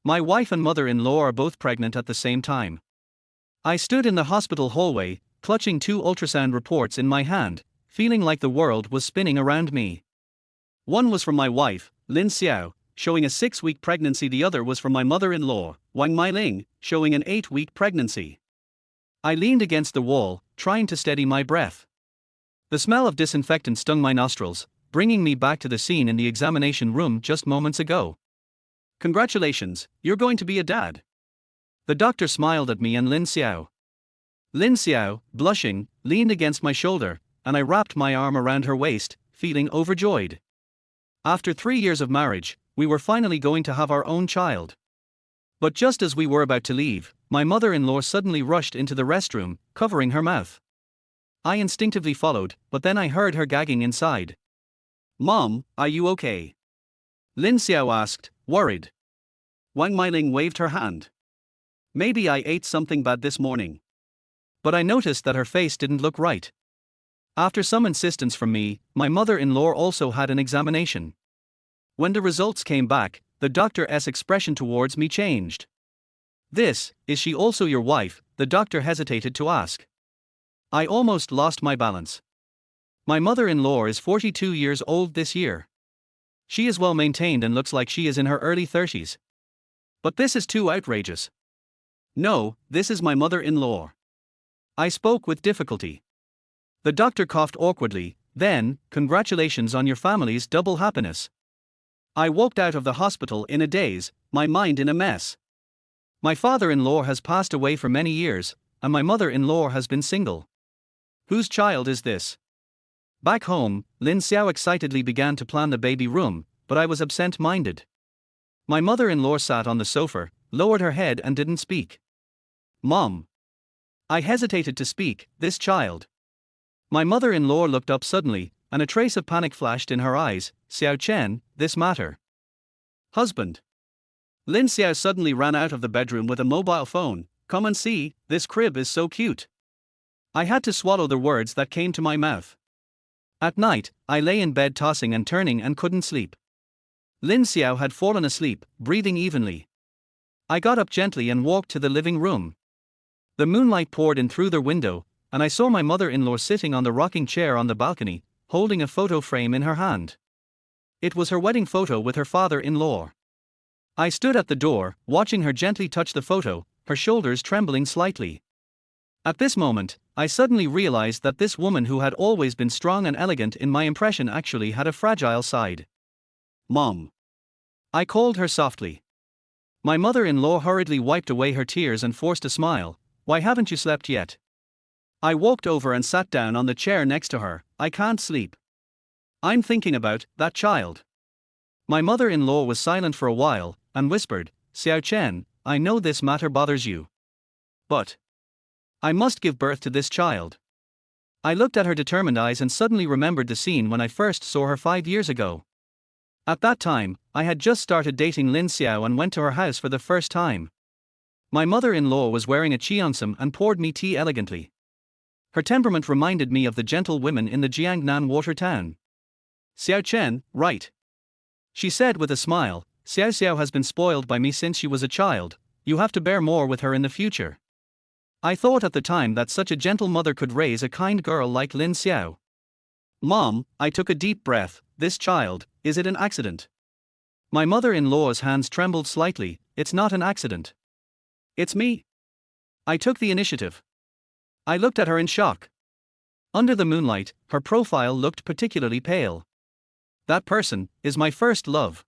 My wife and mother-in-law are both pregnant at the same time. I stood in the hospital hallway, clutching two ultrasound reports in my hand, feeling like the world was spinning around me. One was from my wife, Lin Xiao, showing a 6-week pregnancy. The other was from my mother-in-law, Wang Meiling, showing an 8-week pregnancy. I leaned against the wall, trying to steady my breath. The smell of disinfectant stung my nostrils, bringing me back to the scene in the examination room just moments ago. "Congratulations, you're going to be a dad." The doctor smiled at me and Lin Xiao. Lin Xiao, blushing, leaned against my shoulder, and I wrapped my arm around her waist, feeling overjoyed. After 3 years of marriage, we were finally going to have our own child. But just as we were about to leave, my mother-in-law suddenly rushed into the restroom, covering her mouth. I instinctively followed, but then I heard her gagging inside. "Mom, are you okay?" Lin Xiao asked, worried. Wang Meiling waved her hand. "Maybe I ate something bad this morning." But I noticed that her face didn't look right. After some insistence from me, my mother-in-law also had an examination. When the results came back, the doctor's expression towards me changed. Is she also your wife?" the doctor hesitated to ask. I almost lost my balance. My mother-in-law is 42 years old this year. She is well maintained and looks like she is in her early 30s. But this is too outrageous. "No, this is my mother-in-law." I spoke with difficulty. The doctor coughed awkwardly. "Then, congratulations on your family's double happiness." I walked out of the hospital in a daze, my mind in a mess. My father-in-law has passed away for many years, and my mother-in-law has been single. Whose child is this? Back home, Lin Xiao excitedly began to plan the baby room, but I was absent-minded. My mother-in-law sat on the sofa, lowered her head and didn't speak. "Mom." I hesitated to speak. "This child." My mother-in-law looked up suddenly, and a trace of panic flashed in her eyes. "Xiao Chen, this matter." "Husband." Lin Xiao suddenly ran out of the bedroom with a mobile phone. "Come and see, this crib is so cute." I had to swallow the words that came to my mouth. At night, I lay in bed tossing and turning and couldn't sleep. Lin Xiao had fallen asleep, breathing evenly. I got up gently and walked to the living room. The moonlight poured in through the window, and I saw my mother-in-law sitting on the rocking chair on the balcony, holding a photo frame in her hand. It was her wedding photo with her father-in-law. I stood at the door, watching her gently touch the photo, her shoulders trembling slightly. At this moment, I suddenly realized that this woman who had always been strong and elegant in my impression actually had a fragile side. "Mom." I called her softly. My mother-in-law hurriedly wiped away her tears and forced a smile. "Why haven't you slept yet?" I walked over and sat down on the chair next to her. "I can't sleep. I'm thinking about that child." My mother-in-law was silent for a while, and whispered, "Xiao Chen, I know this matter bothers you. But I must give birth to this child." I looked at her determined eyes and suddenly remembered the scene when I first saw her 5 years ago. At that time, I had just started dating Lin Xiao and went to her house for the first time. My mother-in-law was wearing a cheongsam and poured me tea elegantly. Her temperament reminded me of the gentle women in the Jiangnan water town. "Xiao Chen, right," she said with a smile. "Xiao Xiao has been spoiled by me since she was a child. You have to bear more with her in the future." I thought at the time that such a gentle mother could raise a kind girl like Lin Xiao. "Mom," I took a deep breath, "this child, is it an accident?" My mother-in-law's hands trembled slightly. "It's not an accident. It's me." I took the initiative. I looked at her in shock. Under the moonlight, her profile looked particularly pale. "That person is my first love,"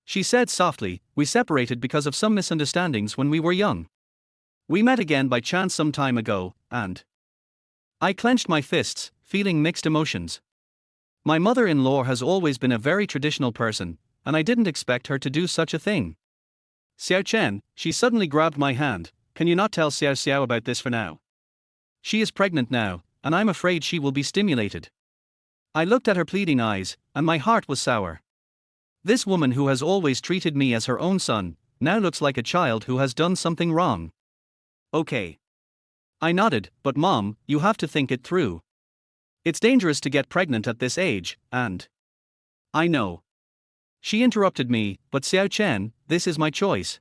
she said softly. "We separated because of some misunderstandings when we were young. We met again by chance some time ago, and..." I clenched my fists, feeling mixed emotions. My mother-in-law has always been a very traditional person, and I didn't expect her to do such a thing. "Xiao Chen," she suddenly grabbed my hand, "can you not tell Xiao Xiao about this for now? She is pregnant now, and I'm afraid she will be stimulated." I looked at her pleading eyes, and my heart was sour. This woman who has always treated me as her own son, now looks like a child who has done something wrong. "Okay." I nodded. "But Mom, you have to think it through. It's dangerous to get pregnant at this age, and..." "I know." She interrupted me. "But Xiao Chen, this is my choice.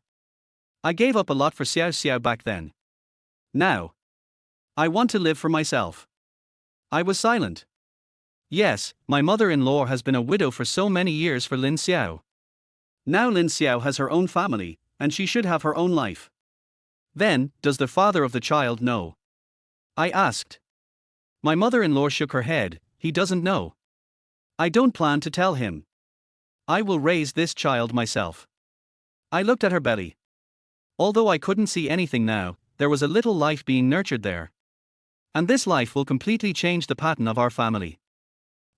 I gave up a lot for Xiao Xiao back then. Now, I want to live for myself. I was silent. Yes, my mother-in-law has been a widow for so many years for Lin Xiao. Now Lin Xiao has her own family, and she should have her own life. Then, does the father of the child know? I asked. My mother-in-law shook her head. He doesn't know. I don't plan to tell him. I will raise this child myself. I looked at her belly. Although I couldn't see anything now, there was a little life being nurtured there. And this life will completely change the pattern of our family.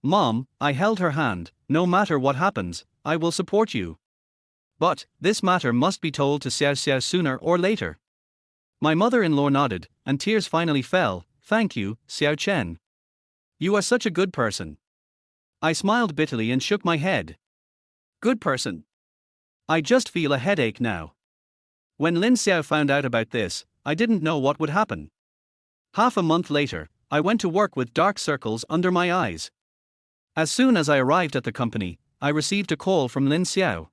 Mom, I held her hand. No matter what happens, I will support you. But, this matter must be told to Xiao Xiao sooner or later. My mother-in-law nodded, and tears finally fell. Thank you, Xiao Chen. You are such a good person. I smiled bitterly and shook my head. Good person. I just feel a headache now. When Lin Xiao found out about this, I didn't know what would happen. Half a month later, I went to work with dark circles under my eyes. As soon as I arrived at the company, I received a call from Lin Xiao.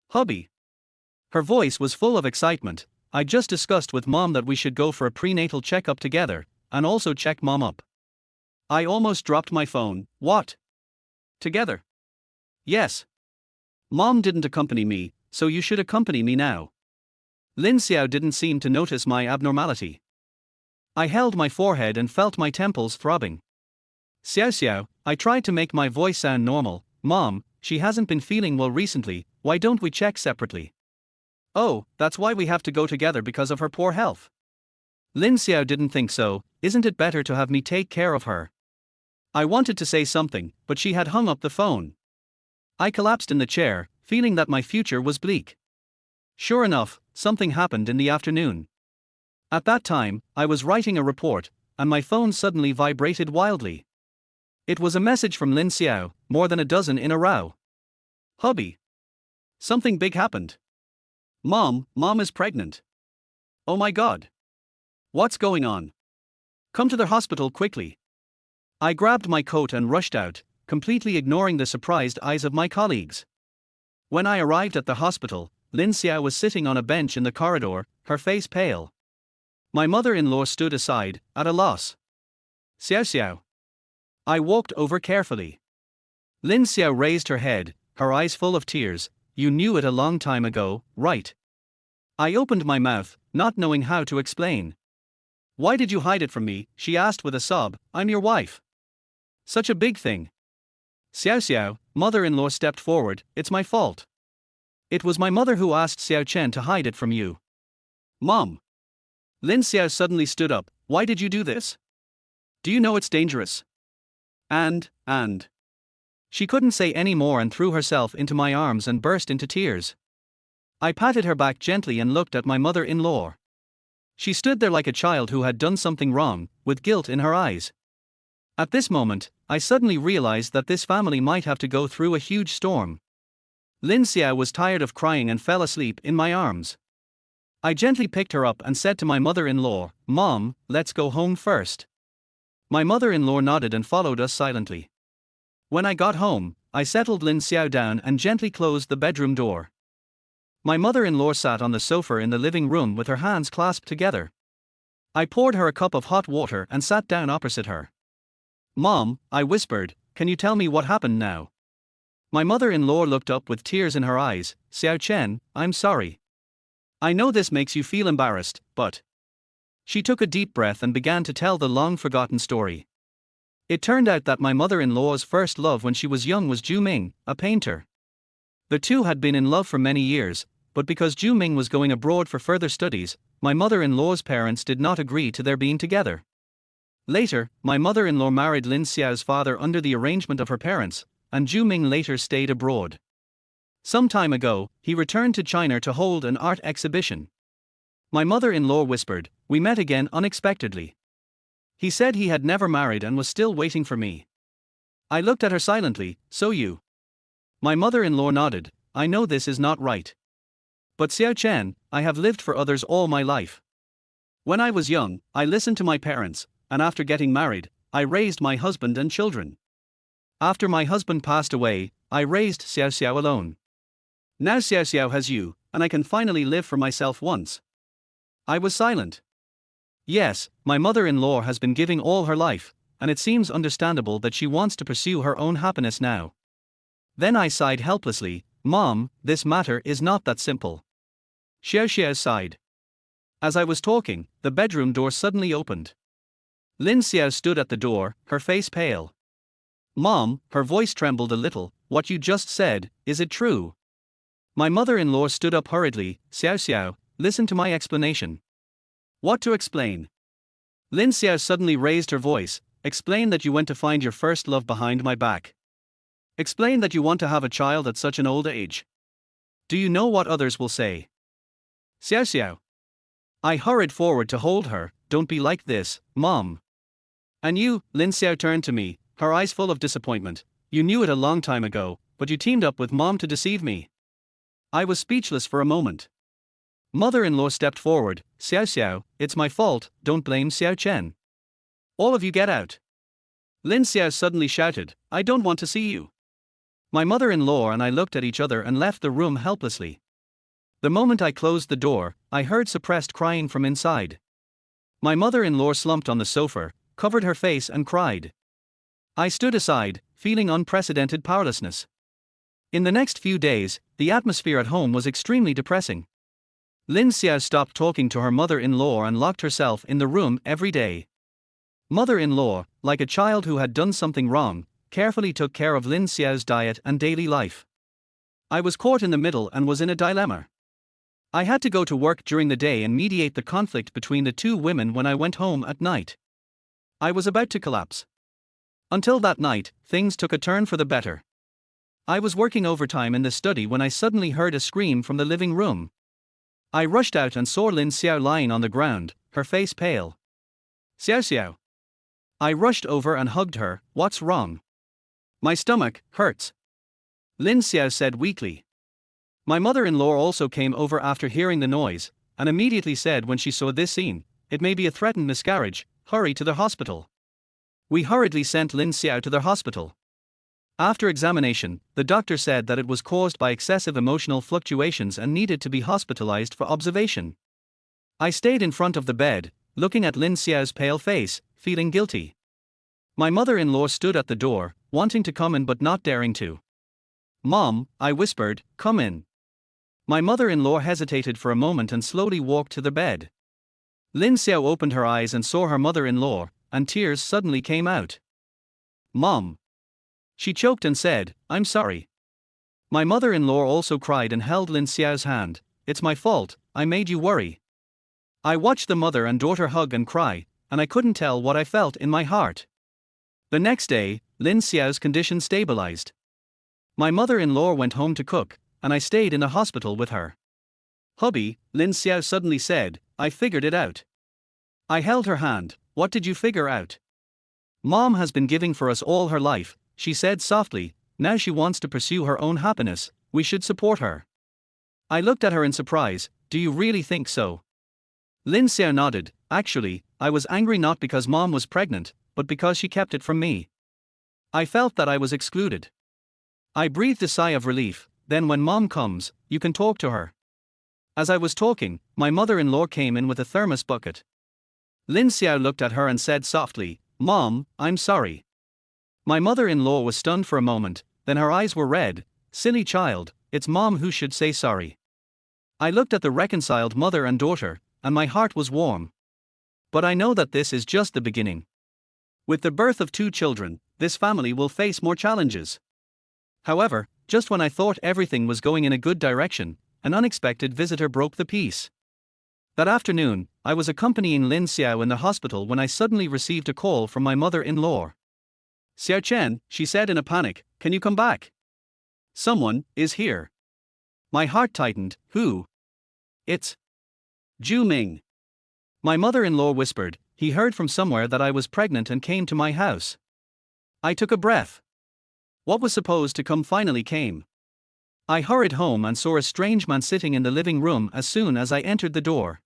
Hubby. Her voice was full of excitement. I just discussed with Mom that we should go for a prenatal checkup together, and also check Mom up. I almost dropped my phone. What? Together? Yes. Mom didn't accompany me, so you should accompany me now. Lin Xiao didn't seem to notice my abnormality. I held my forehead and felt my temples throbbing. Xiao Xiao, I tried to make my voice sound normal. Mom, she hasn't been feeling well recently, why don't we check separately? Oh, that's why we have to go together because of her poor health. Lin Xiao didn't think so. Isn't it better to have me take care of her? I wanted to say something, but she had hung up the phone. I collapsed in the chair, feeling that my future was bleak. Sure enough, something happened in the afternoon. At that time, I was writing a report, and my phone suddenly vibrated wildly. It was a message from Lin Xiao, more than a dozen in a row. Hubby. Something big happened. Mom is pregnant. Oh my God. What's going on? Come to the hospital quickly. I grabbed my coat and rushed out, completely ignoring the surprised eyes of my colleagues. When I arrived at the hospital, Lin Xiao was sitting on a bench in the corridor, her face pale. My mother-in-law stood aside, at a loss. Xiao Xiao. I walked over carefully. Lin Xiao raised her head, her eyes full of tears. You knew it a long time ago, right? I opened my mouth, not knowing how to explain. Why did you hide it from me? She asked with a sob. I'm your wife. Such a big thing. Xiao Xiao, mother-in-law stepped forward. It's my fault. It was my mother who asked Xiao Chen to hide it from you. Mom. Lin Xiao suddenly stood up. Why did you do this? Do you know it's dangerous? And. She couldn't say any more and threw herself into my arms and burst into tears. I patted her back gently and looked at my mother-in-law. She stood there like a child who had done something wrong, with guilt in her eyes. At this moment, I suddenly realized that this family might have to go through a huge storm. Lin Xiao was tired of crying and fell asleep in my arms. I gently picked her up and said to my mother-in-law, Mom, let's go home first. My mother-in-law nodded and followed us silently. When I got home, I settled Lin Xiao down and gently closed the bedroom door. My mother-in-law sat on the sofa in the living room with her hands clasped together. I poured her a cup of hot water and sat down opposite her. Mom, I whispered, can you tell me what happened now? My mother-in-law looked up with tears in her eyes. Xiao Chen, I'm sorry. I know this makes you feel embarrassed, but... She took a deep breath and began to tell the long-forgotten story. It turned out that my mother-in-law's first love when she was young was Zhu Ming, a painter. The two had been in love for many years, but because Zhu Ming was going abroad for further studies, my mother-in-law's parents did not agree to their being together. Later, my mother-in-law married Lin Xiao's father under the arrangement of her parents, and Zhu Ming later stayed abroad. Some time ago, he returned to China to hold an art exhibition. My mother-in-law whispered, we met again unexpectedly. He said he had never married and was still waiting for me. I looked at her silently. So you? My mother-in-law nodded. I know this is not right. But Xiao Chen, I have lived for others all my life. When I was young, I listened to my parents, and after getting married, I raised my husband and children. After my husband passed away, I raised Xiao Xiao alone. Now Xiao Xiao has you, and I can finally live for myself once. I was silent. Yes, my mother-in-law has been giving all her life, and it seems understandable that she wants to pursue her own happiness now. Then I sighed helplessly, Mom, this matter is not that simple. Xiao Xiao sighed. As I was talking, the bedroom door suddenly opened. Lin Xiao stood at the door, her face pale. Mom, her voice trembled a little, what you just said, is it true? My mother-in-law stood up hurriedly, Xiao Xiao, listen to my explanation. What to explain? Lin Xiao suddenly raised her voice, explain that you went to find your first love behind my back. Explain that you want to have a child at such an old age. Do you know what others will say? Xiao Xiao. I hurried forward to hold her, don't be like this, Mom. And you, Lin Xiao turned to me, her eyes full of disappointment. You knew it a long time ago, but you teamed up with Mom to deceive me. I was speechless for a moment. Mother-in-law stepped forward, Xiao Xiao, it's my fault, don't blame Xiao Chen. All of you get out. Lin Xiao suddenly shouted, I don't want to see you. My mother-in-law and I looked at each other and left the room helplessly. The moment I closed the door, I heard suppressed crying from inside. My mother-in-law slumped on the sofa, covered her face and cried. I stood aside, feeling unprecedented powerlessness. In the next few days, the atmosphere at home was extremely depressing. Lin Xiao stopped talking to her mother-in-law and locked herself in the room every day. Mother-in-law, like a child who had done something wrong, carefully took care of Lin Xiao's diet and daily life. I was caught in the middle and was in a dilemma. I had to go to work during the day and mediate the conflict between the two women when I went home at night. I was about to collapse. Until that night, things took a turn for the better. I was working overtime in the study when I suddenly heard a scream from the living room. I rushed out and saw Lin Xiao lying on the ground, her face pale. Xiao Xiao. I rushed over and hugged her, what's wrong? My stomach hurts. Lin Xiao said weakly. My mother-in-law also came over after hearing the noise, and immediately said when she saw this scene, it may be a threatened miscarriage, hurry to the hospital. We hurriedly sent Lin Xiao to the hospital. After examination, the doctor said that it was caused by excessive emotional fluctuations and needed to be hospitalized for observation. I stayed in front of the bed, looking at Lin Xiao's pale face, feeling guilty. My mother-in-law stood at the door, wanting to come in but not daring to. Mom, I whispered, come in. My mother-in-law hesitated for a moment and slowly walked to the bed. Lin Xiao opened her eyes and saw her mother-in-law, and tears suddenly came out. Mom. She choked and said, I'm sorry. My mother-in-law also cried and held Lin Xiao's hand, it's my fault, I made you worry. I watched the mother and daughter hug and cry, and I couldn't tell what I felt in my heart. The next day, Lin Xiao's condition stabilized. My mother-in-law went home to cook, and I stayed in the hospital with her. Hubby, Lin Xiao suddenly said, I figured it out. I held her hand, what did you figure out? Mom has been giving for us all her life, she said softly, now she wants to pursue her own happiness, we should support her. I looked at her in surprise, do you really think so? Lin Xiao nodded, actually, I was angry not because Mom was pregnant, but because she kept it from me. I felt that I was excluded. I breathed a sigh of relief, then when Mom comes, you can talk to her. As I was talking, my mother-in-law came in with a thermos bucket. Lin Xiao looked at her and said softly, Mom, I'm sorry. My mother-in-law was stunned for a moment, then her eyes were red, silly child, it's Mom who should say sorry. I looked at the reconciled mother and daughter, and my heart was warm. But I know that this is just the beginning. With the birth of 2 children, this family will face more challenges. However, just when I thought everything was going in a good direction, an unexpected visitor broke the peace. That afternoon, I was accompanying Lin Xiao in the hospital when I suddenly received a call from my mother-in-law. Xiao Chen, she said in a panic, can you come back? Someone is here. My heart tightened, who? It's Zhu Ming. My mother-in-law whispered, he heard from somewhere that I was pregnant and came to my house. I took a breath. What was supposed to come finally came. I hurried home and saw a strange man sitting in the living room as soon as I entered the door.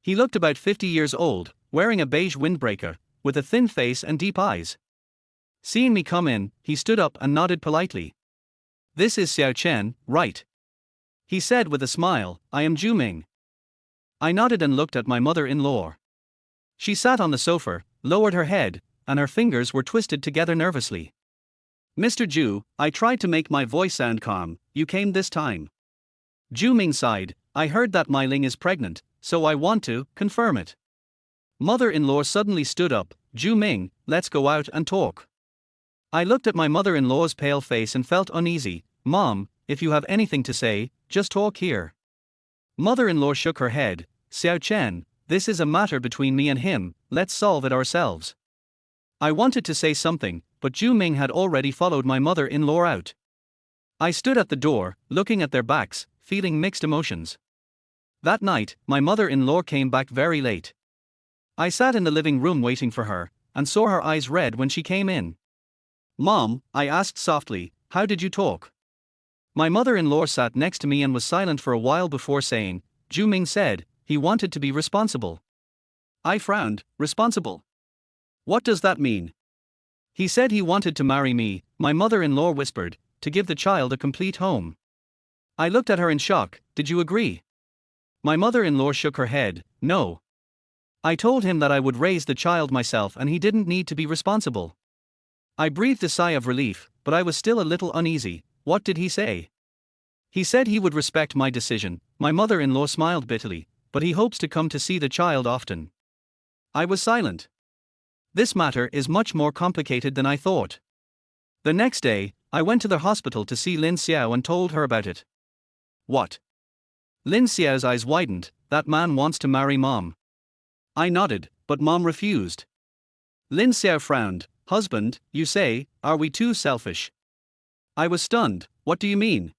He looked about 50 years old, wearing a beige windbreaker, with a thin face and deep eyes. Seeing me come in, he stood up and nodded politely. This is Xiao Chen, right? He said with a smile, I am Zhu Ming. I nodded and looked at my mother-in-law. She sat on the sofa, lowered her head, and her fingers were twisted together nervously. Mr. Zhu, I tried to make my voice sound calm, you came this time. Zhu Ming sighed, I heard that Meiling is pregnant, so I want to confirm it. Mother-in-law suddenly stood up, Zhu Ming, let's go out and talk. I looked at my mother-in-law's pale face and felt uneasy. Mom, if you have anything to say, just talk here. Mother-in-law shook her head, Xiao Chen, this is a matter between me and him, let's solve it ourselves. I wanted to say something, but Zhu Ming had already followed my mother-in-law out. I stood at the door, looking at their backs, feeling mixed emotions. That night, my mother-in-law came back very late. I sat in the living room waiting for her, and saw her eyes red when she came in. Mom, I asked softly, how did you talk? My mother-in-law sat next to me and was silent for a while before saying, Zhu Ming said, he wanted to be responsible. I frowned, responsible? What does that mean? He said he wanted to marry me, my mother-in-law whispered, to give the child a complete home. I looked at her in shock, did you agree? My mother-in-law shook her head, no. I told him that I would raise the child myself and he didn't need to be responsible. I breathed a sigh of relief, but I was still a little uneasy. What did he say? He said he would respect my decision. My mother-in-law smiled bitterly, but he hopes to come to see the child often. I was silent. This matter is much more complicated than I thought. The next day, I went to the hospital to see Lin Xiao and told her about it. What? Lin Xiao's eyes widened, that man wants to marry Mom. I nodded, but Mom refused. Lin Xiao frowned, husband, you say, are we too selfish? I was stunned, what do you mean?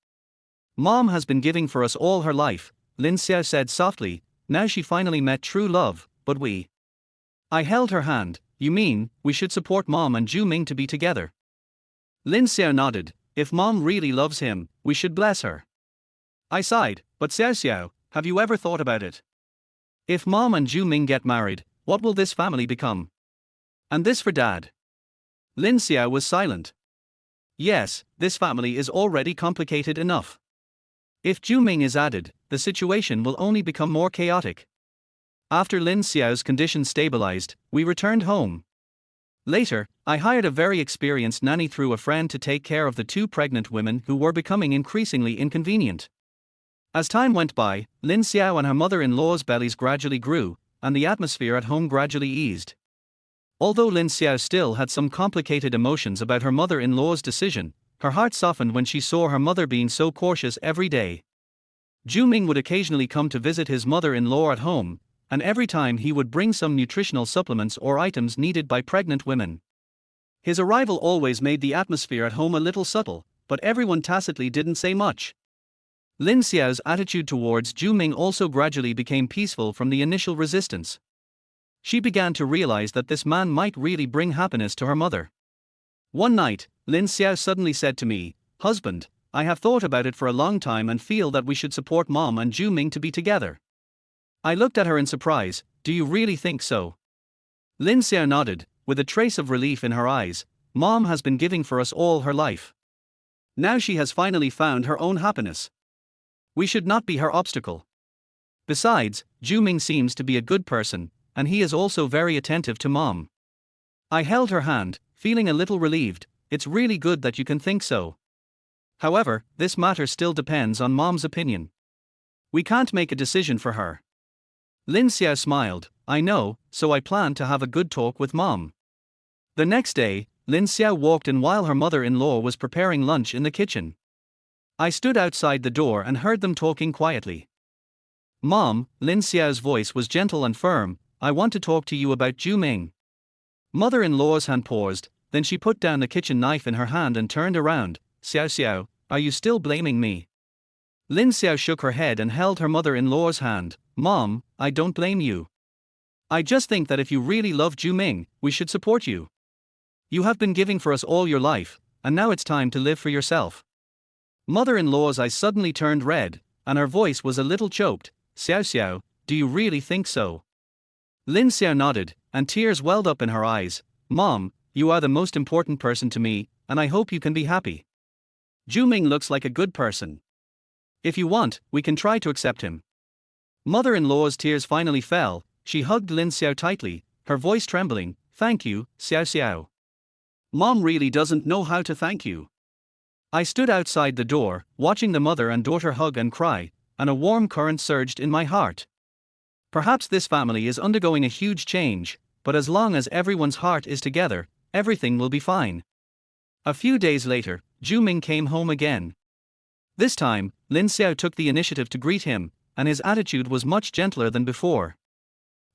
Mom has been giving for us all her life, Lin Xiao said softly, now she finally met true love, but we. I held her hand, you mean, we should support Mom and Zhu Ming to be together? Lin Xiao nodded, if Mom really loves him, we should bless her. I sighed, but Xiao, have you ever thought about it? If Mom and Zhu Ming get married, what will this family become? And this for Dad. Lin Xiao was silent. Yes, this family is already complicated enough. If Zhu Ming is added, the situation will only become more chaotic. After Lin Xiao's condition stabilized, we returned home. Later, I hired a very experienced nanny through a friend to take care of the two pregnant women who were becoming increasingly inconvenient. As time went by, Lin Xiao and her mother-in-law's bellies gradually grew, and the atmosphere at home gradually eased. Although Lin Xiao still had some complicated emotions about her mother-in-law's decision, her heart softened when she saw her mother being so cautious every day. Zhu Ming would occasionally come to visit his mother-in-law at home, and every time he would bring some nutritional supplements or items needed by pregnant women. His arrival always made the atmosphere at home a little subtle, but everyone tacitly didn't say much. Lin Xiao's attitude towards Zhu Ming also gradually became peaceful from the initial resistance. She began to realize that this man might really bring happiness to her mother. One night, Lin Xiao suddenly said to me, husband, I have thought about it for a long time and feel that we should support Mom and Zhu Ming to be together. I looked at her in surprise, do you really think so? Lin Xiao nodded, with a trace of relief in her eyes, Mom has been giving for us all her life. Now she has finally found her own happiness. We should not be her obstacle. Besides, Zhu Ming seems to be a good person, and he is also very attentive to Mom. I held her hand, feeling a little relieved, it's really good that you can think so. However, this matter still depends on Mom's opinion. We can't make a decision for her. Lin Xiao smiled, I know, so I plan to have a good talk with Mom. The next day, Lin Xiao walked in while her mother-in-law was preparing lunch in the kitchen. I stood outside the door and heard them talking quietly. Mom, Lin Xiao's voice was gentle and firm, I want to talk to you about Zhu Ming. Mother-in-law's hand paused, then she put down the kitchen knife in her hand and turned around, Xiao, are you still blaming me? Lin Xiao shook her head and held her mother-in-law's hand, Mom, I don't blame you. I just think that if you really love Zhu Ming, we should support you. You have been giving for us all your life, and now it's time to live for yourself. Mother-in-law's eyes suddenly turned red, and her voice was a little choked, Xiao, do you really think so? Lin Xiao nodded, and tears welled up in her eyes, Mom, you are the most important person to me, and I hope you can be happy. Zhu Ming looks like a good person. If you want, we can try to accept him. Mother-in-law's tears finally fell. She hugged Lin Xiao tightly, her voice trembling. Thank you, Xiao Xiao. Mom really doesn't know how to thank you. I stood outside the door, watching the mother and daughter hug and cry, and a warm current surged in my heart. Perhaps this family is undergoing a huge change, but as long as everyone's heart is together, everything will be fine. A few days later, Zhu Ming came home again. This time, Lin Xiao took the initiative to greet him, and his attitude was much gentler than before.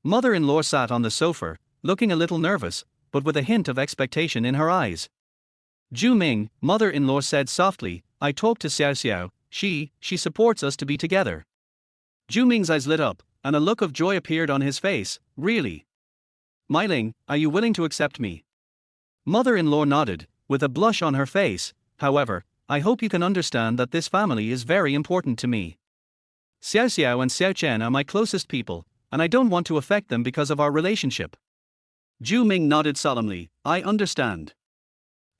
Mother-in-law sat on the sofa, looking a little nervous, but with a hint of expectation in her eyes. Zhu Ming, mother-in-law said softly, I talked to Xiao Xiao, she supports us to be together. Zhu Ming's eyes lit up, and a look of joy appeared on his face. Really? Meiling, are you willing to accept me? Mother-in-law nodded, with a blush on her face. However, I hope you can understand that this family is very important to me. Xiao Xiao and Xiao Chen are my closest people, and I don't want to affect them because of our relationship. Zhu Ming nodded solemnly. I understand.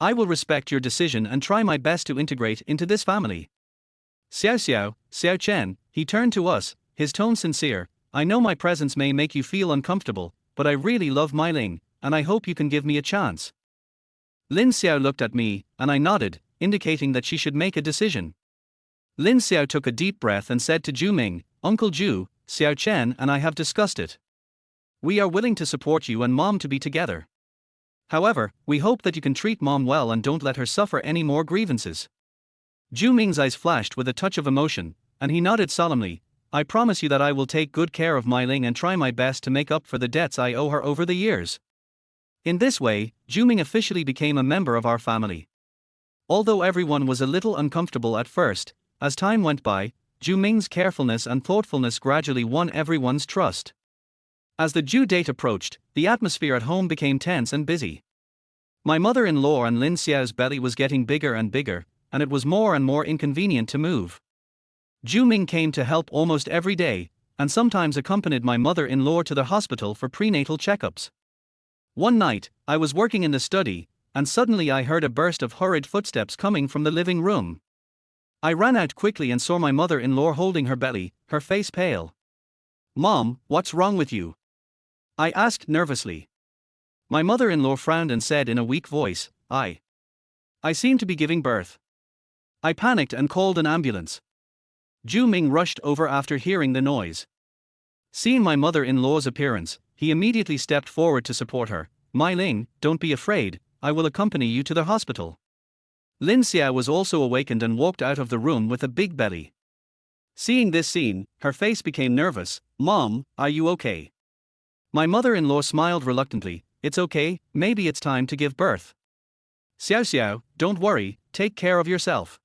I will respect your decision and try my best to integrate into this family. Xiao Xiao, Xiao Chen, he turned to us, his tone sincere. I know my presence may make you feel uncomfortable, but I really love Meiling, and I hope you can give me a chance. Lin Xiao looked at me, and I nodded, indicating that she should make a decision. Lin Xiao took a deep breath and said to Zhu Ming, Uncle Zhu, Xiao Chen and I have discussed it. We are willing to support you and Mom to be together. However, we hope that you can treat Mom well and don't let her suffer any more grievances. Zhu Ming's eyes flashed with a touch of emotion, and he nodded solemnly. I promise you that I will take good care of Meiling and try my best to make up for the debts I owe her over the years. In this way, Zhu Ming officially became a member of our family. Although everyone was a little uncomfortable at first, as time went by, Zhu Ming's carefulness and thoughtfulness gradually won everyone's trust. As the due date approached, the atmosphere at home became tense and busy. My mother-in-law and Lin Xiao's belly was getting bigger and bigger, and it was more and more inconvenient to move. Zhu Ming came to help almost every day, and sometimes accompanied my mother-in-law to the hospital for prenatal checkups. One night, I was working in the study, and suddenly I heard a burst of hurried footsteps coming from the living room. I ran out quickly and saw my mother-in-law holding her belly, her face pale. Mom, what's wrong with you? I asked nervously. My mother-in-law frowned and said in a weak voice, I seem to be giving birth. I panicked and called an ambulance. Zhu Ming rushed over after hearing the noise. Seeing my mother-in-law's appearance, he immediately stepped forward to support her. Meiling, don't be afraid, I will accompany you to the hospital. Lin Xiao was also awakened and walked out of the room with a big belly. Seeing this scene, her face became nervous. Mom, are you okay? My mother-in-law smiled reluctantly. It's okay, maybe it's time to give birth. Xiao Xiao, don't worry, take care of yourself.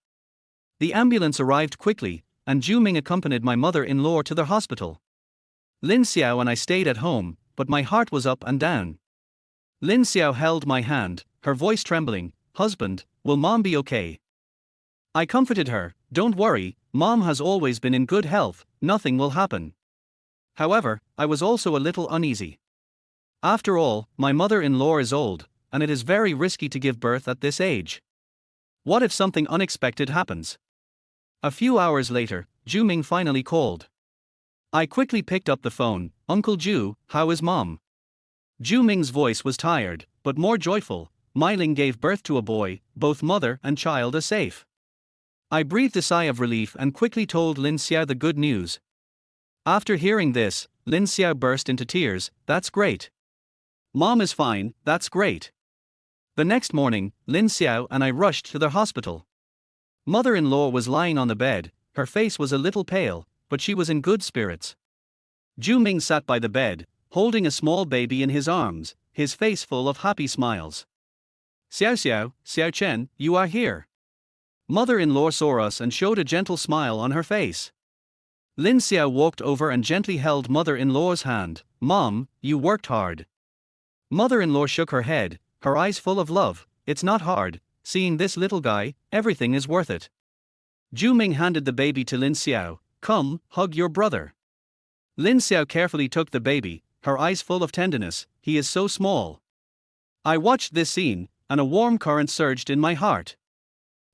The ambulance arrived quickly, and Zhu Ming accompanied my mother-in-law to the hospital. Lin Xiao and I stayed at home, but my heart was up and down. Lin Xiao held my hand, her voice trembling. Husband, will Mom be okay? I comforted her. Don't worry, Mom has always been in good health, nothing will happen. However, I was also a little uneasy. After all, my mother-in-law is old, and it is very risky to give birth at this age. What if something unexpected happens? A few hours later, Zhu Ming finally called. I quickly picked up the phone. Uncle Zhu, how is Mom? Zhu Ming's voice was tired, but more joyful. Meiling gave birth to a boy, both mother and child are safe. I breathed a sigh of relief and quickly told Lin Xiao the good news. After hearing this, Lin Xiao burst into tears. That's great. Mom is fine, that's great. The next morning, Lin Xiao and I rushed to the hospital. Mother-in-law was lying on the bed, her face was a little pale, but she was in good spirits. Zhu Ming sat by the bed, holding a small baby in his arms, his face full of happy smiles. Xiao Xiao, Xiao Chen, you are here. Mother-in-law saw us and showed a gentle smile on her face. Lin Xiao walked over and gently held mother-in-law's hand. Mom, you worked hard. Mother-in-law shook her head, her eyes full of love. It's not hard, seeing this little guy, everything is worth it. Zhu Ming handed the baby to Lin Xiao. Come, hug your brother. Lin Xiao carefully took the baby, her eyes full of tenderness. He is so small. I watched this scene, and a warm current surged in my heart.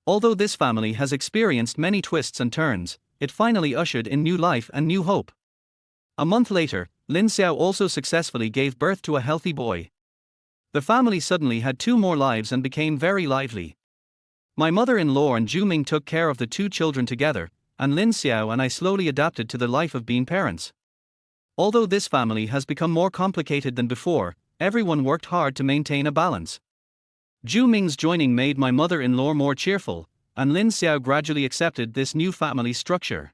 Although this family has experienced many twists and turns, it finally ushered in new life and new hope. A month later, Lin Xiao also successfully gave birth to a healthy boy. The family suddenly had two more lives and became very lively. My mother-in-law and Zhu Ming took care of the two children together, and Lin Xiao and I slowly adapted to the life of being parents. Although this family has become more complicated than before, everyone worked hard to maintain a balance. Zhu Ming's joining made my mother-in-law more cheerful, and Lin Xiao gradually accepted this new family structure.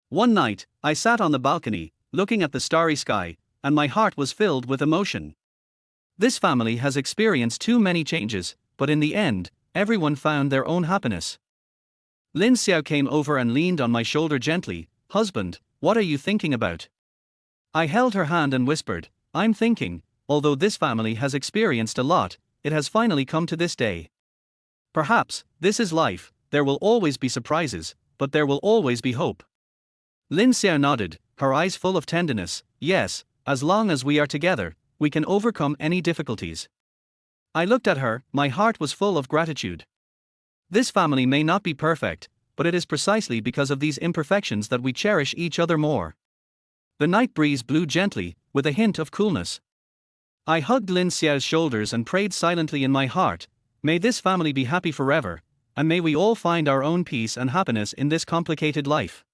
One night, I sat on the balcony, looking at the starry sky, and my heart was filled with emotion. This family has experienced too many changes, but in the end, everyone found their own happiness. Lin Xiao came over and leaned on my shoulder gently. "Husband, what are you thinking about?" I held her hand and whispered, "I'm thinking, although this family has experienced a lot, it has finally come to this day. Perhaps, this is life, there will always be surprises, but there will always be hope." Lin Xiao nodded, her eyes full of tenderness. "Yes, as long as we are together, we can overcome any difficulties." I looked at her, my heart was full of gratitude. This family may not be perfect, but it is precisely because of these imperfections that we cherish each other more. The night breeze blew gently, with a hint of coolness. I hugged Lin Xiao's shoulders and prayed silently in my heart, "May this family be happy forever, and may we all find our own peace and happiness in this complicated life."